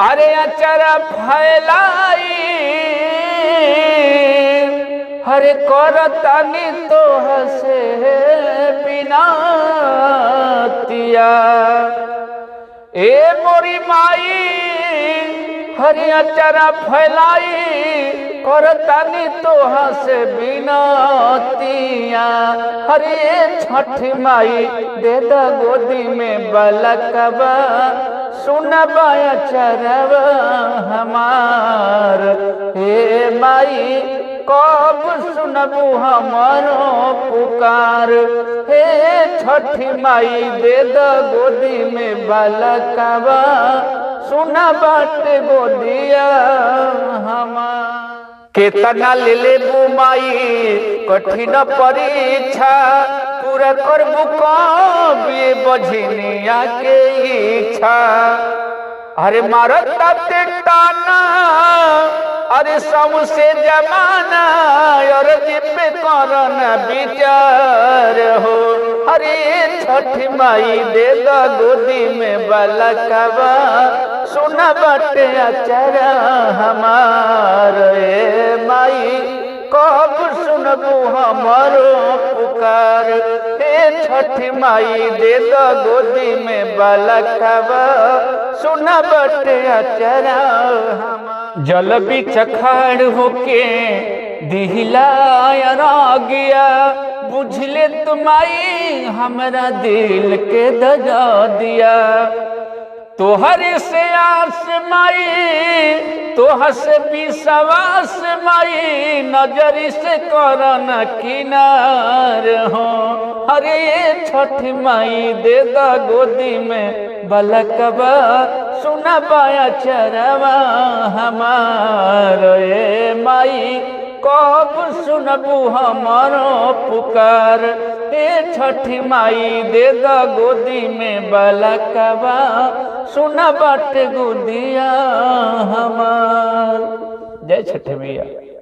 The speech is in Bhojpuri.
अरे अचरा फैलाई हरे करतानी तो हसे बिनातिया ए मोरी माई हरे अचरा फैलाई करतानी तो हसे बिनातिया हरे छठ माई दे द गोदी में बलकबा सुनबा अचरवा हमार हे माई कब सुनबू हमारो पुकार हे छठी माई दे द गोदी में बालकवा सुना बाटे गोदिया हमार केतना ले लेबू माई कठिन परीक्षा पूरा करबू कबे बझनिया के इच्छा अरे मारता ताना अरे सबसे जमाना और पे करना विचार हो अरे छठ माई दे द गोदी में बलकवा सुना बाटे अचरा हमार ए माई कब सुनबू हमारो पुकार हे छठ माई दे द गोदी में बलकवा सुना बाटे अचरा हमार जल बिच खड़ होके दिहला गया बुझले तुमाई हमरा दिल के दजा दिया तोहर से आस माई तोहर से विश्वास माई नजरी से करन किनार हो अरे छठ माई दे द गोदी में बलकवा सुना पाया चरवा हमार ए माई कब सुनबू हमारो पुकार हे छठ माई दे द गोदी में बलकवा सुना बाटे गोदिया हमार। जय छठ मैया।